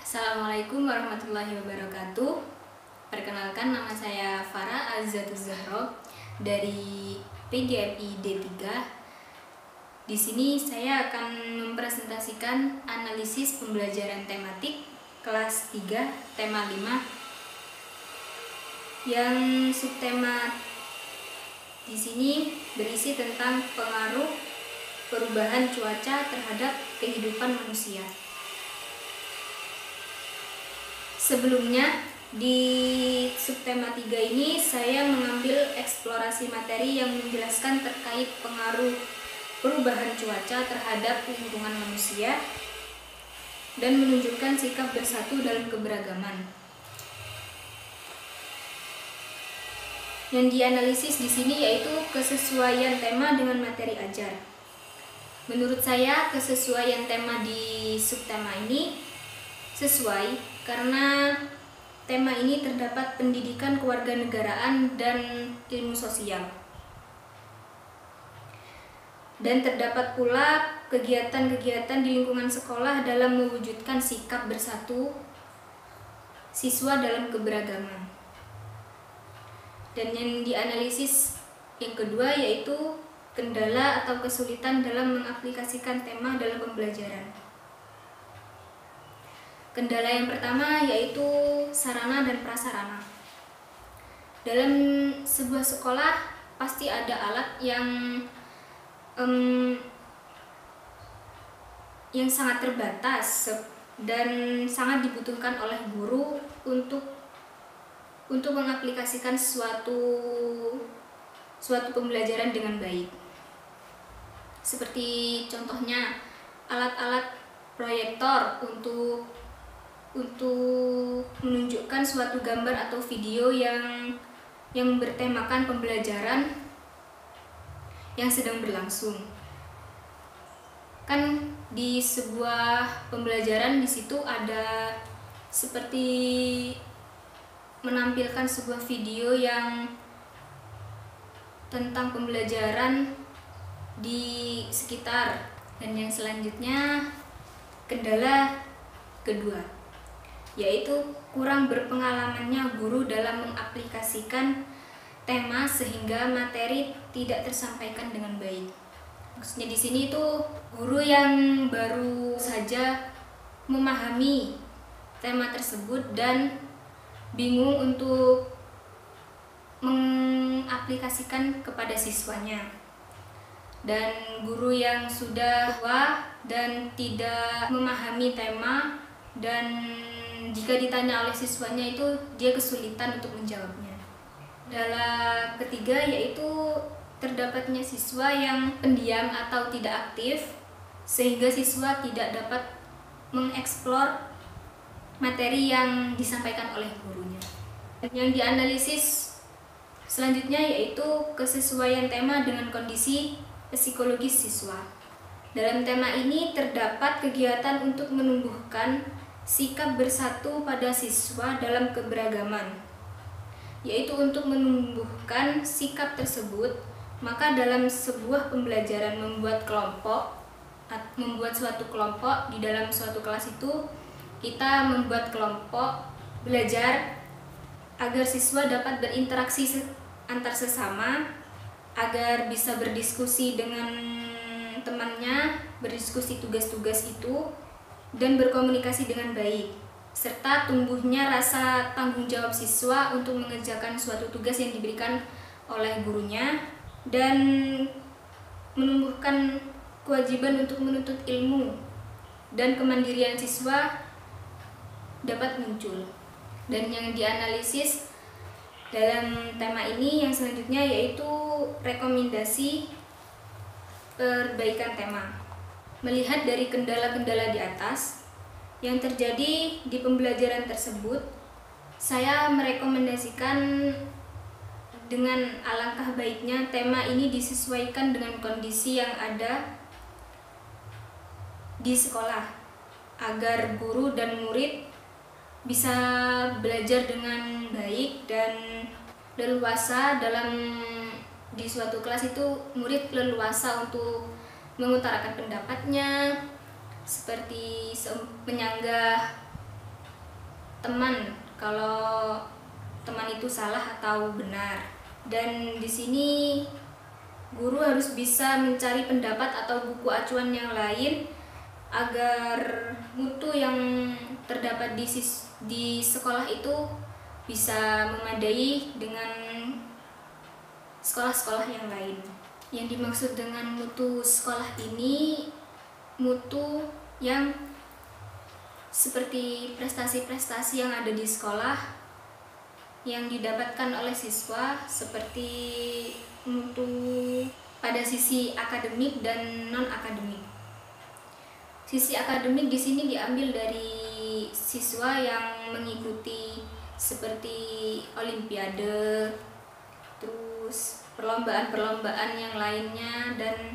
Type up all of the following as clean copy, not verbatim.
Assalamualaikum warahmatullahi wabarakatuh. Perkenalkan, nama saya Farah Azzatus Zahro dari PGMI D3. Di sini saya akan mempresentasikan analisis pembelajaran tematik kelas 3 tema 5 yang subtema di sini berisi tentang pengaruh perubahan cuaca terhadap kehidupan manusia. Sebelumnya, di subtema 3 ini saya mengambil eksplorasi materi yang menjelaskan terkait pengaruh perubahan cuaca terhadap lingkungan manusia dan menunjukkan sikap bersatu dalam keberagaman. Yang dianalisis di sini yaitu kesesuaian tema dengan materi ajar. Menurut saya, kesesuaian tema di subtema ini sesuai karena tema ini terdapat pendidikan kewarganegaraan dan ilmu sosial. Dan terdapat pula kegiatan-kegiatan di lingkungan sekolah dalam mewujudkan sikap bersatu siswa dalam keberagaman. Dan yang dianalisis yang kedua yaitu kendala atau kesulitan dalam mengaplikasikan tema dalam pembelajaran. Kendala yang pertama yaitu sarana dan prasarana. Dalam sebuah sekolah pasti ada alat yang sangat terbatas dan sangat dibutuhkan oleh guru untuk mengaplikasikan suatu pembelajaran dengan baik. Seperti contohnya alat-alat proyektor untuk menunjukkan suatu gambar atau video yang bertemakan pembelajaran yang sedang berlangsung. Kan di sebuah pembelajaran di situ ada seperti menampilkan sebuah video yang tentang pembelajaran di sekitar. Dan yang selanjutnya kendala kedua yaitu kurang berpengalamannya guru dalam mengaplikasikan tema sehingga materi tidak tersampaikan dengan baik. Maksudnya di sini itu guru yang baru saja memahami tema tersebut dan bingung untuk mengaplikasikan kepada siswanya. Dan guru yang sudah tua dan tidak memahami tema dan jika ditanya oleh siswanya itu dia kesulitan untuk menjawabnya. Kendala ketiga yaitu terdapatnya siswa yang pendiam atau tidak aktif sehingga siswa tidak dapat mengeksplor materi yang disampaikan oleh gurunya. Yang dianalisis selanjutnya yaitu kesesuaian tema dengan kondisi psikologis siswa. Dalam tema ini terdapat kegiatan untuk menumbuhkan sikap bersatu pada siswa dalam keberagaman, yaitu untuk menumbuhkan sikap tersebut, maka dalam sebuah pembelajaran membuat suatu kelompok di dalam suatu kelas itu kita membuat kelompok belajar agar siswa dapat berinteraksi antar sesama, agar bisa berdiskusi dengan temannya, berdiskusi tugas-tugas itu dan berkomunikasi dengan baik, serta tumbuhnya rasa tanggung jawab siswa untuk mengerjakan suatu tugas yang diberikan oleh gurunya dan menumbuhkan kewajiban untuk menuntut ilmu dan kemandirian siswa dapat muncul. Dan yang dianalisis dalam tema ini yang selanjutnya yaitu rekomendasi perbaikan tema. Melihat dari kendala-kendala di atas yang terjadi di pembelajaran tersebut, saya merekomendasikan dengan alangkah baiknya tema ini disesuaikan dengan kondisi yang ada di sekolah agar guru dan murid bisa belajar dengan baik dan leluasa di suatu kelas itu murid leluasa untuk mengutarakan pendapatnya, seperti menyanggah teman kalau teman itu salah atau benar. Dan di sini guru harus bisa mencari pendapat atau buku acuan yang lain agar mutu yang terdapat di sekolah itu bisa memadai dengan sekolah-sekolah yang lain. Yang dimaksud dengan mutu sekolah ini mutu yang seperti prestasi-prestasi yang ada di sekolah yang didapatkan oleh siswa, seperti mutu pada sisi akademik dan non akademik. Sisi akademik di sini diambil dari siswa yang mengikuti seperti olimpiade, terus perlombaan-perlombaan yang lainnya, dan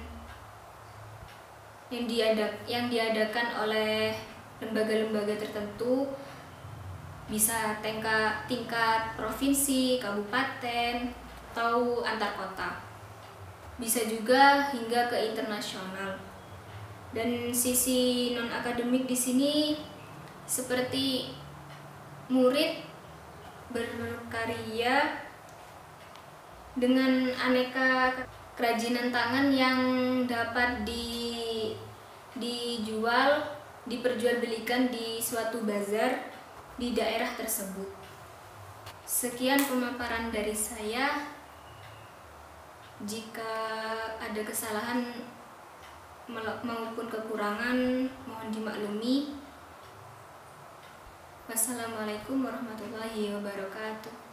yang diadakan oleh lembaga-lembaga tertentu, bisa tingkat provinsi, kabupaten, atau antar kota. Bisa juga hingga ke internasional. Dan sisi non akademik di sini seperti murid berkarya dengan aneka kerajinan tangan yang dapat diperjualbelikan di suatu bazar di daerah tersebut. Sekian pemaparan dari saya. Jika ada kesalahan maupun kekurangan, mohon dimaklumi. Wassalamualaikum warahmatullahi wabarakatuh.